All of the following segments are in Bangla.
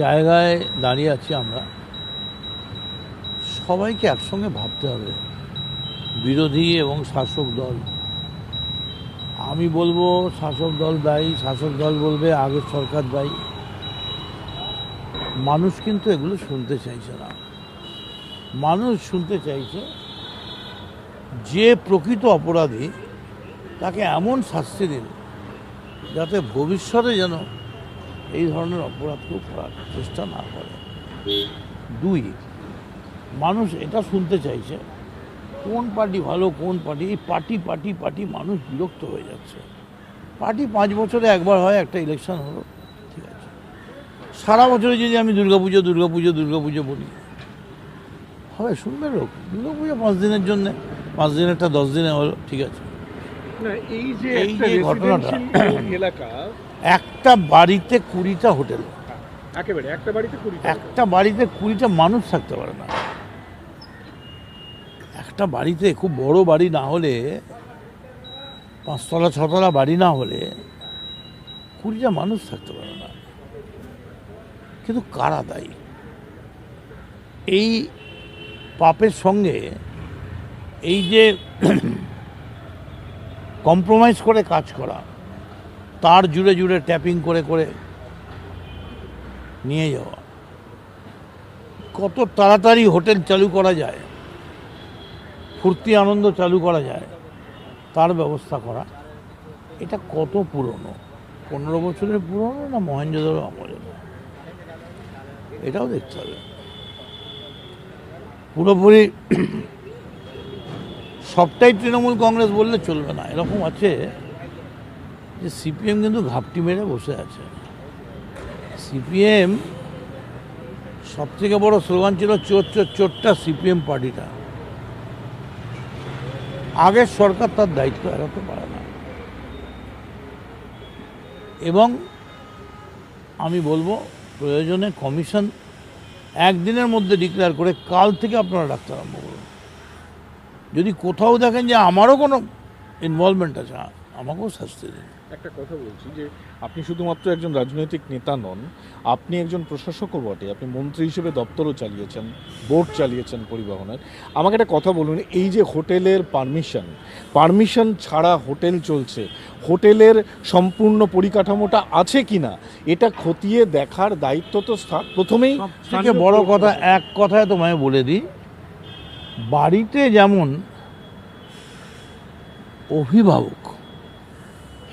জায়গায় দাঁড়িয়ে আছি আমরা, সবাইকে একসঙ্গে ভাবতে হবে, বিরোধী এবং শাসক দল। আমি বলবো শাসক দল দায়ী, শাসক দল বলবে আগের সরকার দায়ী। মানুষ কিন্তু এগুলো শুনতে চাইছে না। মানুষ শুনতে চাইছে যে প্রকৃত অপরাধী তাকে এমন শাস্তি দিন যাতে ভবিষ্যতে যেন এই ধরনের অপরাধ কেউ করার চেষ্টা না করে। দুই, মানুষ এটা শুনতে চাইছে কোন পার্টি ভালো, কোন পার্টি। এই পার্টি পার্টি পার্টি মানুষ বিরক্ত হয়ে যাচ্ছে। পার্টি 5 বছরে একবার হয়, একটা ইলেকশন হলো, ঠিক আছে। সারা বছরে যদি আমি দুর্গাপুজো দুর্গাপুজো দুর্গাপুজো বলি, হবে? শুনবে লোক? দুর্গাপুজো 5 দিনের জন্যে, 5 দিনেরটা 10 দিনে হলো, ঠিক আছে। এই যে ঘটনাটা, এলাকা, একটা বাড়িতে 20টা হোটেল, একেবারে একটা বাড়িতে 20টা, একটা বাড়িতে 20টা মানুষ থাকতে পারে না। একটা বাড়িতে, খুব বড় বাড়ি না হলে, 5 তলা 6 তলা বাড়ি না হলে 20টা মানুষ থাকতে পারে না। কিন্তু কারা দায়ী? এই পাপের সঙ্গে এই যে কম্প্রোমাইজ করে কাজ করা, তার জুড়ে জুড়ে ট্যাপিং করে করে নিয়ে যাওয়া, কত তাড়াতাড়ি হোটেল চালু করা যায়, ফুর্তি আনন্দ চালু করা যায়, তার ব্যবস্থা করা, এটা কত পুরনো? 15 বছরের পুরনো না মহেঞ্জোদারো আমলের? এটাও দেখতে হবে। পুরোপুরি সবটাই তৃণমূল কংগ্রেস বললে চলবে না। এরকম আছে যে সিপিএম কিন্তু ঘাপটি মেরে বসে আছে। সিপিএম সবথেকে বড় স্লোগান ছিল চোর চোর চোরটা সিপিএম পার্টিটা। আগের সরকার তার দায়িত্ব এড়াতে পারে না। এবং আমি বলবো প্রয়োজনে কমিশন একদিনের মধ্যে ডিক্লেয়ার করে কাল থেকে আপনারা ডাকতে আরম্ভ করুন। যদি কোথাও দেখেন যে আমারও কোনো ইনভলভমেন্ট আছে, আমাকেও শাস্তি দিন। একটা কথা বলছি যে আপনি শুধুমাত্র একজন রাজনৈতিক নেতা নন, আপনি একজন প্রশাসকও বটে। আপনি মন্ত্রী হিসেবে দপ্তরও চালিয়েছেন, বোর্ড চালিয়েছেন পরিবহনের। আমাকে একটা কথা বলুন, এই যে হোটেলের পারমিশন ছাড়া হোটেল চলছে, হোটেলের সম্পূর্ণ পরিকাঠামোটা আছে কিনা এটা খতিয়ে দেখার দায়িত্ব তো প্রথমেই। সবথেকে বড় কথা, এক কথায় তোমায় বলে দিই, বাড়িতে যেমন অভিভাবক,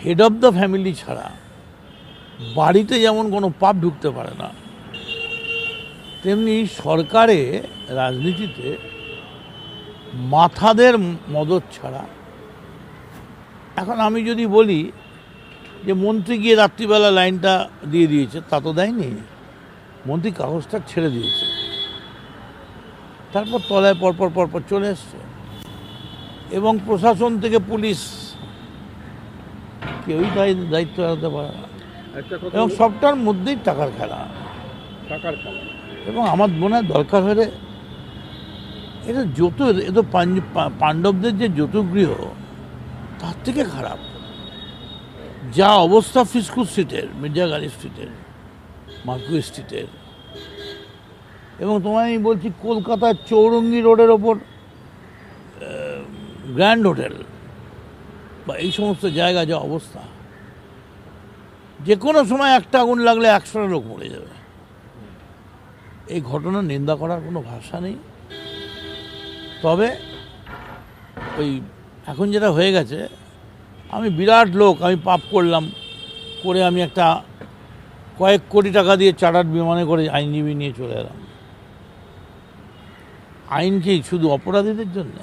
হেড অফ দ্য ফ্যামিলি ছাড়া বাড়িতে যেমন কোনো পাপ ঢুকতে পারে না, তেমনি সরকারে, রাজনীতিতে মাথাদের মদত ছাড়া। এখন আমি যদি বলি যে মন্ত্রী গিয়ে রাত্রিবেলা লাইনটা দিয়ে দিয়েছে, তা তো দেয়নি। মন্ত্রী কাগজটা ছেড়ে দিয়েছে, তারপর তলায় পরপর পরপর চলে এসছে। এবং প্রশাসন থেকে পুলিশ, কেউই দায়িত্ব এড়াতে পারে না। এবং সবটার মধ্যেই টাকার খেলা। এবং আমার মনে হয় দরকার হলে এটা এ তো পাণ্ডবদের যে যৌতুগৃহ তার থেকে খারাপ। যা অবস্থা ফিসকুস স্ট্রিটের, মির্জা গালি স্ট্রিটের, মার্কু স্ট্রিটের, এবং তোমায় আমি বলছি কলকাতার চৌরঙ্গি রোডের ওপর গ্র্যান্ড হোটেল বা এই সমস্ত জায়গা যা অবস্থা, যে কোনো সময় একটা আগুন লাগলে 100টা লোক মরে যাবে। এই ঘটনার নিন্দা করার কোনো ভাষা নেই। তবে ওই এখন যেটা হয়ে গেছে, আমি বিরাট লোক, আমি পাপ করলাম, করে আমি একটা কয়েক কোটি টাকা দিয়ে চার্টার্ড বিমানে করে আইনজীবী নিয়ে চলে এলাম। আইন কি শুধু অপরাধীদের জন্য?